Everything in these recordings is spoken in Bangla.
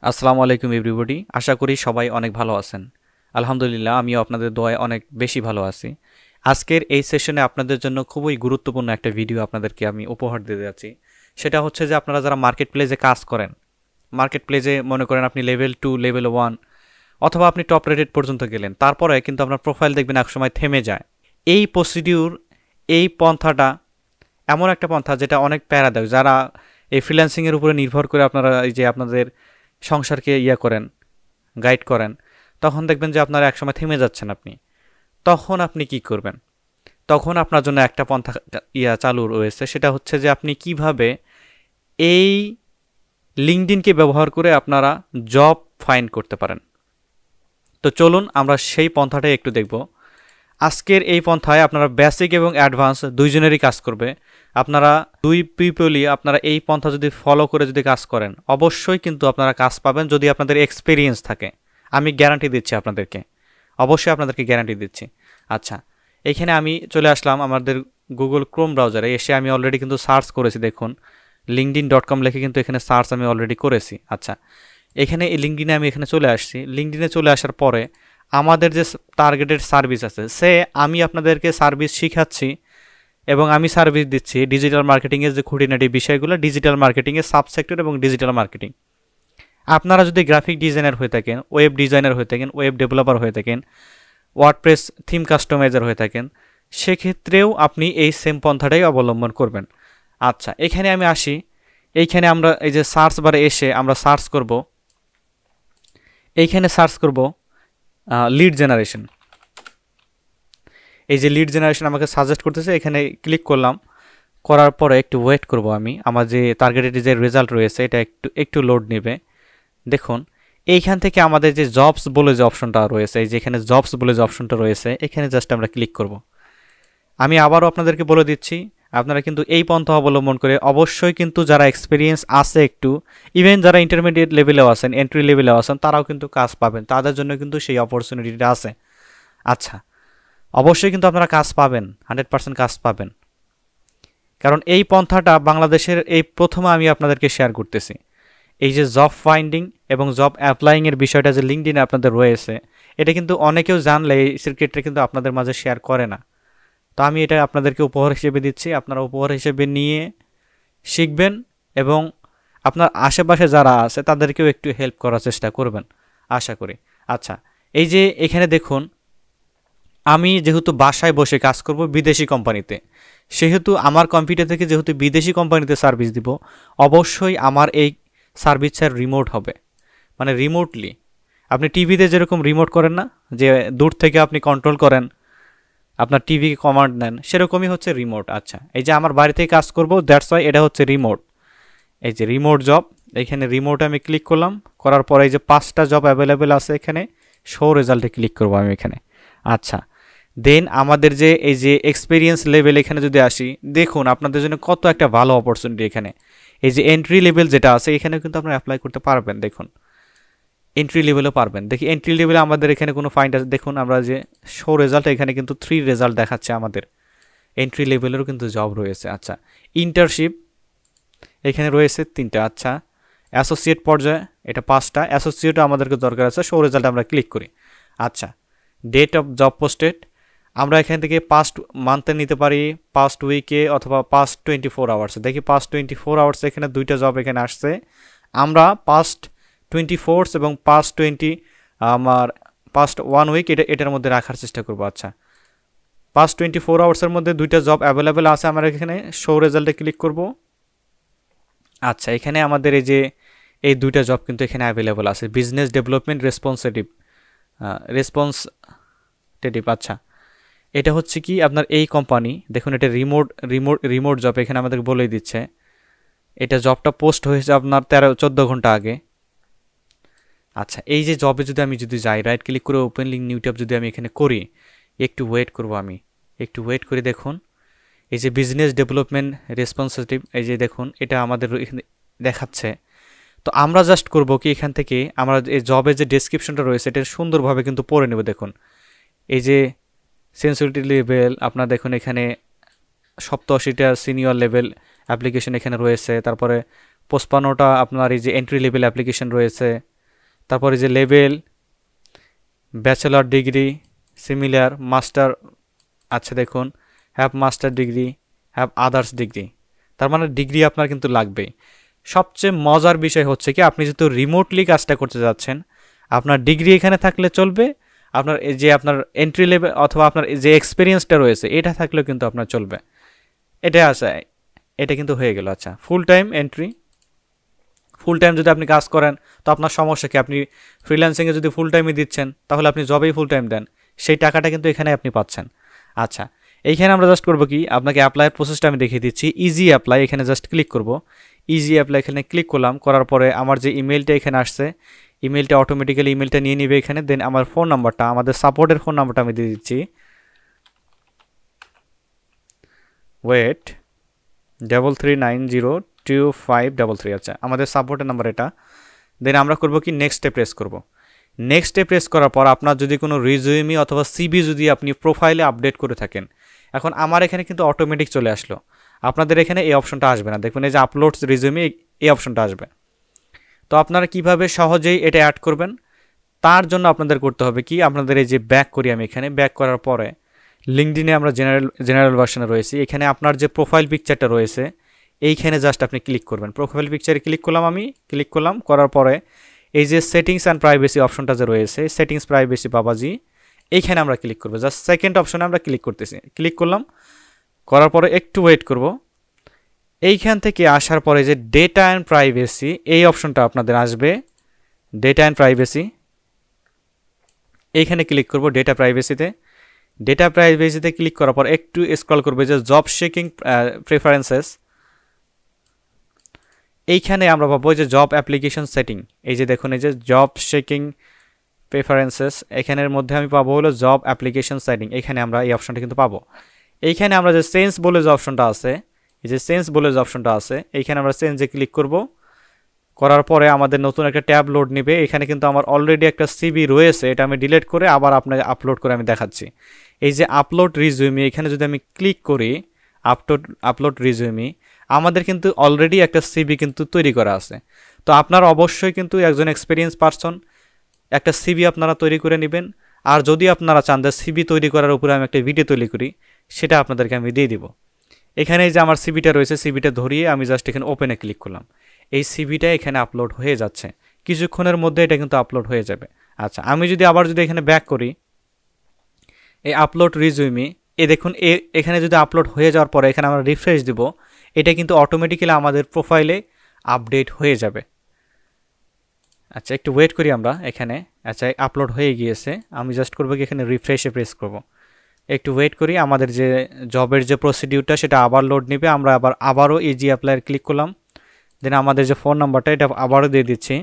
আসসালামু আলাইকুম এভরিবডি। আশা করি সবাই অনেক ভালো আছেন। আলহামদুলিল্লাহ, আমিও আপনাদের দোয়ায় অনেক বেশি ভালো আছি। আজকের এই সেশনে আপনাদের জন্য খুবই গুরুত্বপূর্ণ একটা ভিডিও আপনাদেরকে আমি উপহার দিতে যাচ্ছি। সেটা হচ্ছে যে আপনারা যারা মার্কেট প্লেসে কাজ করেন, মার্কেট প্লেসে মনে করেন আপনি লেভেল 2, লেভেল 1 অথবা আপনি টপ রেটেড পর্যন্ত গেলেন, তারপরে কিন্তু আপনার প্রোফাইল দেখবেন একসময় থেমে যায়। এই প্রসিডিউর, এই পন্থাটা এমন একটা পন্থা যেটা অনেক প্যারাদায়ক। যারা এই ফ্রিল্যান্সিংয়ের উপরে নির্ভর করে আপনারা এই যে আপনাদের সংসারকে করেন, গাইড করেন, তখন দেখবেন যে আপনারা একসময় থেমে যাচ্ছেন আপনি। তখন আপনি কি করবেন? তখন আপনার জন্য একটা পন্থা চালু রয়েছে। সেটা হচ্ছে যে আপনি কিভাবে এই লিঙ্কডইনকে ব্যবহার করে আপনারা জব ফাইন্ড করতে পারেন। তো চলুন আমরা সেই পন্থাটাই একটু দেখব। আজকের এই পন্থায় আপনারা বেসিক এবং অ্যাডভান্স দুইজনেরই কাজ করবে। আপনারা দুই পিপলই আপনারা এই পন্থা যদি ফলো করে যদি কাজ করেন, অবশ্যই কিন্তু আপনারা কাজ পাবেন যদি আপনাদের এক্সপিরিয়েন্স থাকে। আমি গ্যারান্টি দিচ্ছি আপনাদেরকে, অবশ্যই আপনাদেরকে গ্যারান্টি দিচ্ছি। আচ্ছা, এখানে আমি চলে আসলাম আমাদের গুগল ক্রোম ব্রাউজারে। এসে আমি অলরেডি কিন্তু সার্চ করেছি, দেখুন linkedin.com লিখে কিন্তু এখানে সার্চ আমি অলরেডি করেছি। আচ্ছা, এখানে এই লিঙ্কডিনে আমি এখানে চলে আসছি। লিঙ্কডিনে চলে আসার পরে আমাদের যে টার্গেটেড সার্ভিস আছে, আমি আপনাদেরকে সার্ভিস শিখাচ্ছি এবং আমি সার্ভিস দিচ্ছি ডিজিটাল মার্কেটিংয়ের যে খুঁটিনাটি বিষয়গুলো, ডিজিটাল মার্কেটিংয়ের সাবসেক্টর এবং ডিজিটাল মার্কেটিং। আপনারা যদি গ্রাফিক ডিজাইনার হয়ে থাকেন, ওয়েব ডিজাইনার হয়ে থাকেন, ওয়েব ডেভেলপার হয়ে থাকেন, ওয়ার্ডপ্রেস থিম কাস্টমাইজার হয়ে থাকেন, সেক্ষেত্রেও আপনি এই সেম পন্থাটাই অবলম্বন করবেন। আচ্ছা, এখানে আমি আসি। এইখানে আমরা এই যে সার্চ বারে এসে আমরা সার্চ করব, এইখানে সার্চ করব লিড জেনারেশন। এই যে লিড জেনারেশন আমাকে সাজেস্ট করতেছে, এখানে ক্লিক করলাম। করার পরে একটু ওয়েট করব আমি। আমার যে টার্গেটেড যে রেজাল্ট রয়েছে এটা একটু লোড নেবে। দেখুন, এইখান থেকে আমাদের যে জবস বলে যে অপশনটা রয়েছে, এই যেখানে জবস বলে যে অপশনটা রয়েছে, এখানে জাস্ট আমরা ক্লিক করব। আমি আবারও আপনাদেরকে বলে দিচ্ছি, আপনারা কিন্তু এই পন্থা অবলম্বন করে অবশ্যই কিন্তু যারা এক্সপিরিয়েন্স আছে একটু, ইভেন যারা ইন্টারমিডিয়েট লেভেলেও আছেন, এন্ট্রি লেভেলেও আছেন, তারাও কিন্তু কাজ পাবেন। তাদের জন্য কিন্তু সেই অপরচুনিটিটা আছে। আচ্ছা, অবশ্যই কিন্তু আপনারা কাজ পাবেন, 100% কাজ পাবেন। কারণ এই পন্থাটা বাংলাদেশের এই প্রথমে আমি আপনাদেরকে শেয়ার করতেছি। এই যে জব ফাইন্ডিং এবং জব অ্যাপ্লাইংয়ের বিষয়টা যে লিঙ্কডইনে আপনাদের রয়েছে, এটা কিন্তু অনেকেও জানলে এই সিক্রেটটা কিন্তু আপনাদের মাঝে শেয়ার করে না। তো আমি এটা আপনাদেরকে উপহার হিসেবে দিচ্ছি। আপনারা উপহার হিসেবে নিয়ে শিখবেন এবং আপনার আশেপাশে যারা আছে তাদেরকেও একটু হেল্প করার চেষ্টা করবেন, আশা করি। আচ্ছা, এই যে এখানে দেখুন, আমি যেহেতু বাসায় বসে কাজ করব বিদেশি কোম্পানিতে, সেহেতু আমার কম্পিউটার থেকে যেহেতু বিদেশি কোম্পানিতে সার্ভিস দিব, অবশ্যই আমার এই সার্ভিসের রিমোট হবে, মানে রিমোটলি। আপনি টিভিতে যেরকম রিমোট করেন না, যে দূর থেকে আপনি কন্ট্রোল করেন, আপনার টিভিকে কমান্ড নেন, সেরকমই হচ্ছে রিমোট। আচ্ছা, এই যে আমার বাড়ি থেকে কাজ করব, দ্যাটস ওয়াই এটা হচ্ছে রিমোট। এই যে রিমোট জব, এইখানে রিমোটে আমি ক্লিক করলাম। করার পরে এই যে 5টা জব অ্যাভেলেবেল আছে, এখানে শো রেজাল্টে ক্লিক করবো আমি এখানে। আচ্ছা, দেন আমাদের যে এই যে এক্সপিরিয়েন্স লেভেল, এখানে যদি আসি, দেখুন আপনাদের জন্য কত একটা ভালো অপরচুনিটি এখানে। এই যে এন্ট্রি লেভেল যেটা আছে, এখানে কিন্তু আপনারা অ্যাপ্লাই করতে পারবেন। দেখুন, এন্ট্রি লেভেলও পারবেন। দেখি এন্ট্রি লেভেলে আমাদের এখানে কোনো ফাইন্ড আছে, দেখুন আমরা যে শো রেজাল্ট, এখানে কিন্তু 3 রেজাল্ট দেখাচ্ছে আমাদের। এন্ট্রি লেভেলেরও কিন্তু জব রয়েছে। আচ্ছা, ইন্টার্নশিপ এখানে রয়েছে 3টা। আচ্ছা, অ্যাসোসিয়েট পর্যায়ে এটা 5টা, অ্যাসোসিয়েটও আমাদেরকে দরকার আছে। শো রেজাল্ট আমরা ক্লিক করি। আচ্ছা, ডেট অফ জব পোস্টেড আমরা এখান থেকে পাস্ট মান্থে নিতে পারি, পাস্ট উইকে, অথবা পাস্ট 24 আওয়ার্সে। দেখি পাস্ট 24 আওয়ার্সে এখানে 2টা জব এখানে আসছে। আমরা পাস্ট 24 এবং আমার পাস্ট 1 উইক এটার মধ্যে রাখার চেষ্টা করবো। আচ্ছা, পাস্ট 24 আওয়ার্সের মধ্যে 2টা জব অ্যাভেলেবেল আছে। আমরা এখানে শো রেজাল্টে ক্লিক করব। আচ্ছা, এখানে আমাদের এই যে এই 2টা জব কিন্তু এখানে অ্যাভেলেবেল আছে, বিজনেস ডেভেলপমেন্ট রেসপন্সিটিভ। আচ্ছা, এটা হচ্ছে কি আপনার এই কোম্পানি, দেখুন এটা রিমোট জব, এখানে আমাদের বলেই দিচ্ছে। এটা জবটা পোস্ট হয়েছে আপনার 14 ঘন্টা আগে। আচ্ছা, এই যে জবে যদি আমি যাই, রাইট ক্লিক করে ওপেন লিঙ্ক নিউ ট্যাব যদি আমি এখানে করি, একটু ওয়েট করব আমি, একটু ওয়েট করে দেখুন এই যে বিজনেস ডেভেলপমেন্ট রেসপন্সিটিভ, এই যে দেখুন এটা আমাদের এখানে দেখাচ্ছে। তো আমরা জাস্ট করব কি, এখান থেকে আমরা এই জবের যে ডেসক্রিপশনটা রয়েছে এটা সুন্দরভাবে কিন্তু পড়ে নেব। দেখুন এই যে সেন্সিটিভিটি লেভেল, আপনার দেখুন এখানে 87টা সিনিয়র লেভেল অ্যাপ্লিকেশন এখানে রয়েছে। তারপরে 55টা আপনার এই যে এন্ট্রি লেভেল অ্যাপ্লিকেশন রয়েছে, তারপরে যে level, bachelor degree, similar, master, আচ্ছা দেখুন have master degree, have others degree, তার মানে ডিগ্রি আপনার কিন্তু লাগবেই। সবচেয়ে মজার বিষয় হচ্ছে কি, আপনি যেহেতু রিমোটলি কাজটা করতে যাচ্ছেন, আপনার ডিগ্রি এখানে থাকলে চলবে, আপনার এই যে আপনার এন্ট্রি লেভেল অথবা আপনার যে এক্সপিরিয়েন্সটা রয়েছে এটা থাকলেও কিন্তু আপনার চলবে। এটা আছে, এটা কিন্তু হয়ে গেল। আচ্ছা, full time entry, full time যদি আপনি কাজ করেন তো আপনার সমস্যা কি, আপনি ফ্রিল্যান্সিংয়ে যদি ফুল টাইমে দিচ্ছেন তাহলে আপনি জবেই ফুল টাইম দেন, সেই টাকাটা কিন্তু এখানে আপনি পাচ্ছেন। আচ্ছা, এইখানে আমরা জাস্ট করবো কি, আপনাকে অ্যাপ্লাইয়ের প্রসেসটা আমি দেখিয়ে দিচ্ছি। ইজি অ্যাপ্লাই, এখানে জাস্ট ক্লিক করব। ইজি অ্যাপ্লাই এখানে ক্লিক করলাম, করার পরে আমার যে ইমেলটা এখানে আসছে, ইমেলটা অটোমেটিক্যালি ইমেলটা নিয়ে নিবে এখানে। দেন আমার ফোন নাম্বারটা, আমাদের সাপোর্টের ফোন নাম্বারটা আমি দিয়ে দিচ্ছি, ওয়েট 33902533। আচ্ছা, আমাদের সাপোর্টের নাম্বার এটা। দেন আমরা করব কি, নেক্সটে প্রেস করব। নেক্সটে প্রেস করার পর আপনার যদি কোনো রিজিউমি অথবা সিভি যদি আপনি প্রোফাইলে আপডেট করে থাকেন, এখন আমার এখানে কিন্তু অটোমেটিক চলে আসলো, আপনাদের এখানে এই অপশনটা আসবে না। দেখুন এই যে আপলোড রিজিউমি, এই অপশনটা আসবে। তো আপনারা কিভাবে সহজেই এটা অ্যাড করবেন, তার জন্য আপনাদের করতে হবে কি, আপনাদের এই যে ব্যাক করি আমি, এখানে ব্যাক করার পরে লিঙ্কডিনে আমরা জেনারেল ভার্সনে রয়েছি, এখানে আপনার যে প্রোফাইল পিকচারটা রয়েছে এইখানে জাস্ট আপনি ক্লিক করবেন। প্রোফাইল পিকচারে ক্লিক করলাম, আমি ক্লিক করলাম, করার পরে এই যে সেটিংস অ্যান্ড প্রাইভেসি অপশনটা যে রয়েছে, সেটিংস প্রাইভেসি বাবাজি, এইখানে আমরা ক্লিক করবো। জাস্ট সেকেন্ড অপশনে আমরা ক্লিক করতেছি, ক্লিক করলাম, করার পরে একটু ওয়েট করব। এইখান থেকে আসার পরে যে ডেটা অ্যান্ড প্রাইভেসি, এই অপশনটা আপনাদের আসবে, ডেটা অ্যান্ড প্রাইভেসি, এইখানে ক্লিক করব। ডেটা প্রাইভেসিতে, ডেটা প্রাইভেসিতে ক্লিক করার পর একটু স্ক্রল করবে, যে জব শেকিং প্রেফারেন্সেস, এইখানে আমরা পাবো যে জব অ্যাপ্লিকেশন সেটিং। এই যে দেখুন এই যে জব শেকিং প্রেফারেন্সেস, এখানের মধ্যে আমি পাবো হলো জব অ্যাপ্লিকেশন সেটিং, এখানে আমরা এই অপশনটা কিন্তু পাবো। এইখানে আমরা যে চেঞ্জ বলে যে অপশনটা আছে, এই যে চেঞ্জ বলে যে অপশনটা আছে, এইখানে আমরা চেঞ্জে ক্লিক করব। করার পরে আমাদের নতুন একটা ট্যাব লোড নেবে। এখানে কিন্তু আমার অলরেডি একটা সিভি রয়েছে, এটা আমি ডিলিট করে আবার আপনাকে আপলোড করে আমি দেখাচ্ছি। এই যে আপলোড রিজিউমি, এখানে যদি আমি ক্লিক করি, আপলোড রিজিউমি, আমাদের কিন্তু অলরেডি একটা সিভি কিন্তু তৈরি করা আছে। তো আপনারা অবশ্যই কিন্তু একজন এক্সপিরিয়েন্স পারসন, একটা সিভি আপনারা তৈরি করে নেবেন। আর যদি আপনারা চান যে সিভি তৈরি করার উপরে আমি একটা ভিডিও তৈরি করি, সেটা আপনাদেরকে আমি দিয়ে দিব। এখানে যে আমার সিভিটা রয়েছে, সিভিটা ধরিয়ে আমি জাস্ট এখানে ওপেনে ক্লিক করলাম, এই সিভিটা এখানে আপলোড হয়ে যাচ্ছে, কিছুক্ষণের মধ্যে এটা কিন্তু আপলোড হয়ে যাবে। আচ্ছা, আমি যদি আবার এখানে ব্যাক করি, এই আপলোড রিজিউমি, দেখুন এখানে যদি আপলোড হয়ে যাওয়ার পরে এখানে আমরা রিফ্রেশ দিব, এটা কিন্তু অটোমেটিক্যালি আমাদের প্রোফাইলে আপডেট হয়ে যাবে। আচ্ছা, একটু ওয়েট করি আমরা এখানে। আচ্ছা, আপলোড হয়ে গিয়েছে, আমি জাস্ট করবো কি এখানে রিফ্রেশে প্রেস করব। একটু ওয়েট করি, আমাদের যে জবের যে প্রসিডিউরটা সেটা আবার লোড নেবে। আমরা আবারও ইজি অ্যাপ্লাইয়ের ক্লিক করলাম। দেন আমাদের যে ফোন নাম্বারটা এটা আবারও দিয়ে দিচ্ছি।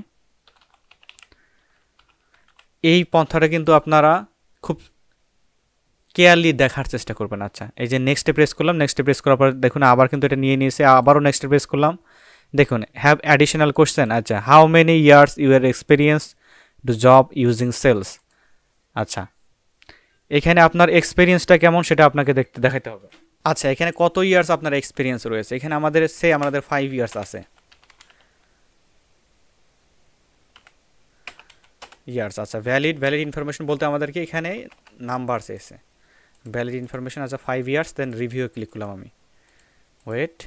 এই পন্থাটা কিন্তু আপনারা খুব কেয়ারলি দেখার চেষ্টা করবেন। আচ্ছা, এই যে নেক্সটে প্রেস করলাম, নেক্সটে প্রেস করার পর দেখুন আবার কিন্তু এটা নিয়ে নিয়েছে, আবারও নেক্সটে প্রেস করলাম। দেখুন হ্যাভ অ্যাডিশনাল কোশ্চেন। আচ্ছা, how many years you are experience to job using sales. আচ্ছা, এখানে আপনার এক্সপিরিয়েন্সটা কেমন সেটা আপনাকে দেখাতে হবে। আচ্ছা, এখানে কত ইয়ার্স আপনার এক্সপিরিয়েন্স রয়েছে, এখানে আমাদের 5 ইয়ার্স আছে। ইয়ার্স, আচ্ছা, ভ্যালিড ইনফরমেশন বলতে আমাদেরকে এখানে নাম্বার এসে ভ্যালিড ইনফরমেশন। আচ্ছা, 5 ইয়ার্স। দেন রিভিউ ক্লিক করলাম আমি, wait,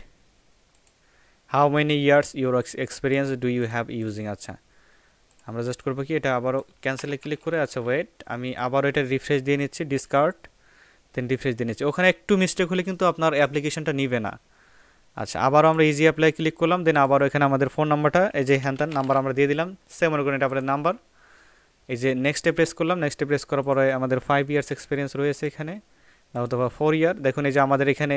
how many years your experience do you have using. আচ্ছা, আমরা জাস্ট করবো কি এটা আবারও ক্যান্সেলে ক্লিক করে। আচ্ছা, ওয়েট, আমি আবারও এটা রিফ্রেশ দিয়ে নিচ্ছি, ডিসকার্ড, দেন রিফ্রেশ দিয়ে নিচ্ছি। ওখানে একটু মিস্টেক হলে কিন্তু আপনার অ্যাপ্লিকেশনটা নিবে না। আচ্ছা, আবারও আমরা ইজি অ্যাপ্লাই ক্লিক করলাম। দেন আবারও এখানে আমাদের ফোন নাম্বারটা, এই যে হ্যান্তান নাম্বার আমরা দিয়ে দিলাম, সেম মনে করেন এটা আপনাদের নাম্বার। এই যে নেক্সটে প্রেস করলাম, নেক্সটে প্রেস করার পরে আমাদের 5 ইয়ার্স এক্সপিরিয়েন্স রয়েছে এখানে, অথবা 4 ইয়ার। দেখুন এই যে আমাদের এখানে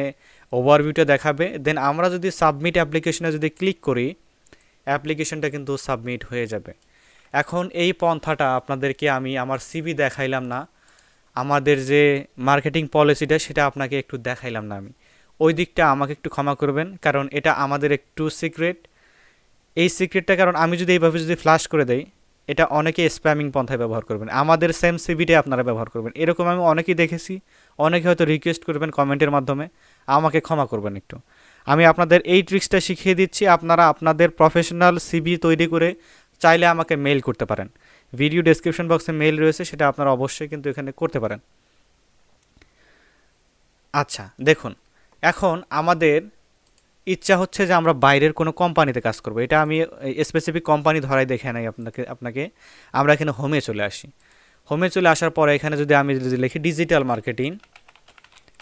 ওভারভিউটা দেখাবে। দেন আমরা যদি সাবমিট অ্যাপ্লিকেশনে যদি ক্লিক করি, অ্যাপ্লিকেশনটা কিন্তু সাবমিট হয়ে যাবে। এখন এই পন্থাটা আপনাদেরকে আমি আমার সিভি দেখাইলাম না, আমাদের যে মার্কেটিং পলিসিটা সেটা আপনাকে একটু দেখাইলাম না আমি, ওই দিকটা আমাকে একটু ক্ষমা করবেন, কারণ এটা আমাদের একটু সিক্রেট। এই সিক্রেটটা কারণ আমি যদি এইভাবে যদি ফ্ল্যাশ করে দেই, এটা অনেকে স্প্যামিং পন্থায় ব্যবহার করবেন, আমাদের সেম সিভিটাই আপনারা ব্যবহার করবেন, এরকম আমি অনেকেই দেখেছি। অনেকে হয়তো রিকোয়েস্ট করবেন কমেন্টের মাধ্যমে, আমাকে ক্ষমা করবেন একটু। আমি আপনাদের এই ট্রিক্সটা শিখিয়ে দিচ্ছি, আপনারা আপনাদের প্রফেশনাল সিভি তৈরি করে চাইলে আমাকে মেইল করতে পারেন। ভিডিও ডেসক্রিপশন বক্সে মেইল রয়েছে, সেটা আপনারা অবশ্যই কিন্তু এখানে করতে পারেন। আচ্ছা দেখুন, এখন আমাদের ইচ্ছা হচ্ছে যে আমরা বাইরের কোনো কোম্পানিতে কাজ করব। এটা আমি স্পেসিফিক কোম্পানি ধরাই দেখে নাই আপনাকে। আমরা এখানে হোমে চলে আসি। হোমে চলে আসার পরে এখানে আমি যদি লিখি ডিজিটাল মার্কেটিং,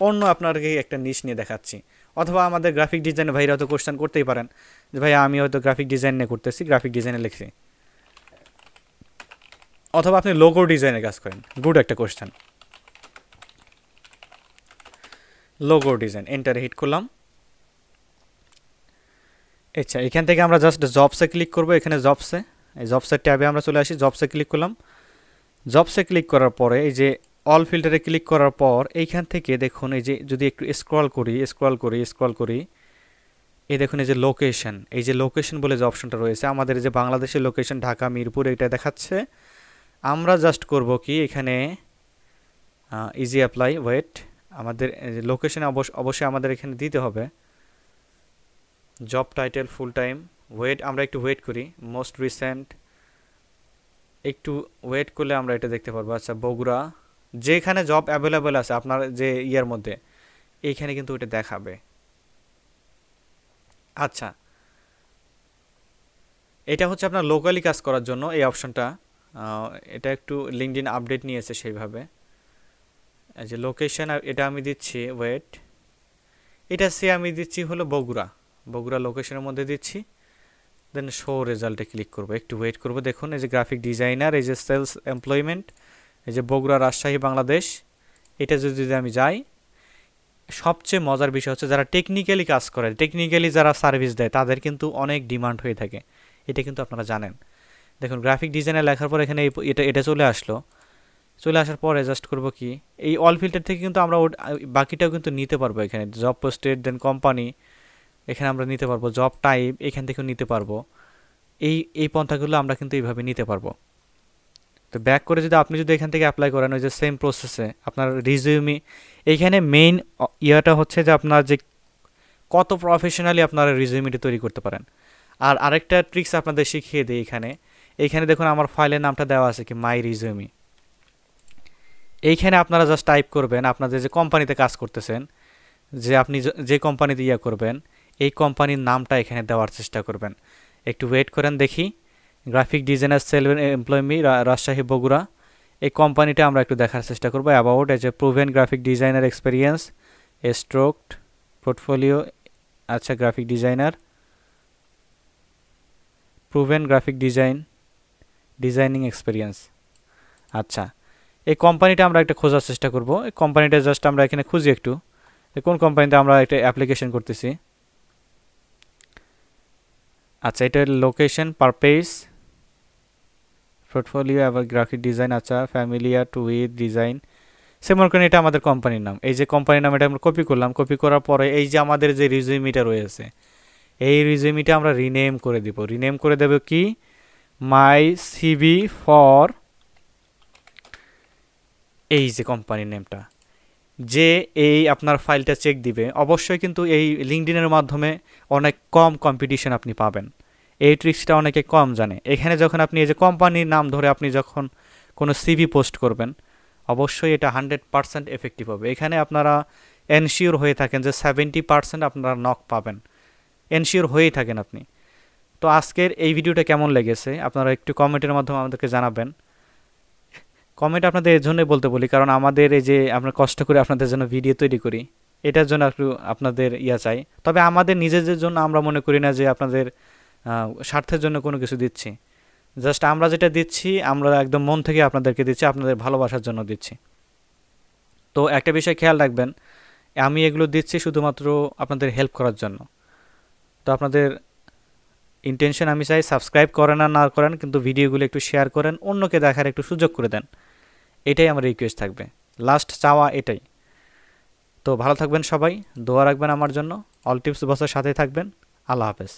অন্য আপনাকে একটা নিশ নিয়ে দেখাচ্ছি। অথবা আমাদের গ্রাফিক ডিজাইনে ভাইরা হয়তো কোশ্চেন করতেই পারেন যে ভাই আমি হয়তো গ্রাফিক ডিজাইন নিয়ে করতেছি, গ্রাফিক ডিজাইনে লিখছি। অথবা আপনি লোগো ডিজাইনে কাজ করেন, গুড একটা কোশ্চেন। লোগো ডিজাইন, এন্টারে হিট করলাম। আচ্ছা, এখান থেকে আমরা জাস্ট জবসে ক্লিক করব। এখানে জবসে, এই জবসের ট্যাবে আমরা চলে আসি। জবসে ক্লিক করলাম। জবসে ক্লিক করার পরে এই যে অল ফিল্টারে ক্লিক করার পর এইখান থেকে দেখুন, এই যে যদি একটু স্ক্রল করি, এই দেখুন এই যে লোকেশন, এই যে লোকেশন বলে যে অপশনটা রয়েছে, আমাদের যে বাংলাদেশের লোকেশন ঢাকা মিরপুর এটা দেখাচ্ছে। আমরা জাস্ট করব কি এখানে ইজি অ্যাপ্লাই, ওয়েট, আমাদের লোকেশনে অবশ্যই আমাদের এখানে দিতে হবে job title full time. Wait, আমরা একটু ওয়েট করি, মোস্ট রিসেন্ট, একটু ওয়েট করলে আমরা এটা দেখতে পারবো। আচ্ছা, বগুড়া, যেখানে জব অ্যাভেলেবেল আছে আপনার যে ইয়ার মধ্যে, এইখানে কিন্তু ওটা দেখাবে। আচ্ছা, এটা হচ্ছে আপনার লোকালি কাজ করার জন্য এই অপশনটা। এটা একটু লিঙ্কডইন আপডেট নিয়েছে সেইভাবে। এই যে লোকেশন, এটা আমি দিচ্ছি ওয়েট, এটা আমি দিচ্ছি হলো বগুড়া লোকেশনের মধ্যে দিচ্ছি। দেন শো রেজাল্টে ক্লিক করব, একটু ওয়েট করব। দেখুন এই যে গ্রাফিক ডিজাইনার, এই যে সেলস এমপ্লয়মেন্ট, এই যে বগুড়া, রাজশাহী, বাংলাদেশ, এটা যদি আমি যাই, সবচেয়ে মজার বিষয় হচ্ছে যারা টেকনিক্যালি কাজ করে, টেকনিক্যালি যারা সার্ভিস দেয়, তাদের কিন্তু অনেক ডিমান্ড হয়ে থাকে। এটা কিন্তু আপনারা জানেন। দেখুন গ্রাফিক ডিজাইনার লেখার পর এখানে এটা চলে আসলো। চলে আসার পরে জাস্ট করব কি, এই অল ফিল্টার থেকে কিন্তু আমরা বাকিটাও কিন্তু নিতে পারবো। এখানে জব পোস্টেড, দেন কোম্পানি, এখানে আমরা নিতে পারবো জব টাইপ, এখান থেকেও নিতে পারবো। এই পন্থাগুলো আমরা কিন্তু এইভাবে নিতে পারবো। তো ব্যাক করে আপনি যদি এখান থেকে অ্যাপ্লাই করেন ওই যে সেম প্রসেসে আপনার রিজিউমি, এইখানে মেইন ইয়াটা হচ্ছে যে আপনার যে কত প্রফেশনালি আপনারা রিজিউমিটি তৈরি করতে পারেন। আর আরেকটা ট্রিক্স আপনাদের শিখিয়ে দিই। এইখানে দেখুন আমার ফাইলের নামটা দেওয়া আছে কি মাই রিজিউমি। এইখানে আপনারা জাস্ট টাইপ করবেন আপনাদের যে কোম্পানিতে কাজ করতেছেন, যে আপনি যে কোম্পানিতে ইয়া করবেন, এই কোম্পানির নামটা এখানে দেওয়ার চেষ্টা করবেন। একটু ওয়েট করেন, দেখি গ্রাফিক ডিজাইনার সেল এমপ্লয়মি, রাজশাহী, বগুড়া, এই কোম্পানিটা আমরা একটু দেখার চেষ্টা করব। About, as a proven graphic designer experience, stroked portfolio, আচ্ছা graphic designer, proven graphic designing experience. আচ্ছা, এই কোম্পানিটা আমরা একটা খোঁজার চেষ্টা করব। এই কোম্পানিটা জাস্ট আমরা এখানে খুঁজি একটু, কোন কোম্পানিতে আমরা একটা অ্যাপ্লিকেশন করতেছি। আচ্ছা, এটা লোকেশন, পারপেস, পোর্টফোলিও, আবার গ্রাফিক ডিজাইন, আচ্ছা ফ্যামিলিয়ার টু উইথ ডিজাইন, সেমন করে এটা আমাদের কোম্পানির নাম। এই যে কোম্পানির নাম, এটা আমরা কপি করলাম। কপি করার পরে এই যে আমাদের যে রিজিউমিটা রয়েছে, এই রিজিউমিটা আমরা রিনেম করে দিব। রিনেম করে দেব কি মাই সিভি ফর, এই যে কোম্পানির নেমটা। যে এই আপনার ফাইলটা চেক দিবে, অবশ্যই কিন্তু এই লিঙ্কডইনের মাধ্যমে অনেক কম কম্পিটিশন আপনি পাবেন। এই ট্রিক্সটা অনেকে কম জানে। এখানে যখন আপনি এই যে কোম্পানির নাম ধরে আপনি যখন কোনো সিভি পোস্ট করবেন, অবশ্যই এটা 100% এফেক্টিভ হবে। এখানে আপনারা এনশিওর হয়ে থাকেন যে 70% আপনারা নক পাবেন, এনশিওর হয়েই থাকেন আপনি। তো আজকের এই ভিডিওটা কেমন লেগেছে আপনারা একটু কমেন্টের মাধ্যমে আমাদেরকে জানাবেন। কমেন্ট আপনাদের এর জন্যই বলতে বলি, কারণ আমাদের এই যে আমরা কষ্ট করে আপনাদের জন্য ভিডিও তৈরি করি, এটার জন্য একটু আপনাদের চাই। তবে আমাদের নিজেদের জন্য আমরা মনে করি না যে আপনাদের স্বার্থের জন্য কোনো কিছু দিচ্ছি। জাস্ট আমরা যেটা দিচ্ছি আমরা একদম মন থেকে আপনাদেরকে দিচ্ছি, আপনাদের ভালোবাসার জন্য দিচ্ছি। তো একটা বিষয় খেয়াল রাখবেন, আমি এগুলো দিচ্ছি শুধুমাত্র আপনাদের হেল্প করার জন্য। তো আপনাদের ইন্টেনশন আমি চাই সাবস্ক্রাইব করেন আর না করেন, কিন্তু ভিডিওগুলো একটু শেয়ার করেন, অন্যকে দেখার একটু সুযোগ করে দেন। এটাই আমার রিকোয়েস্ট থাকবে, লাস্ট চাওয়া এটাই। তো ভালো থাকবেন সবাই, দোয়া রাখবেন আমার জন্য, অল টিপস বসের সাথে থাকবেন। আল্লাহ হাফেজ।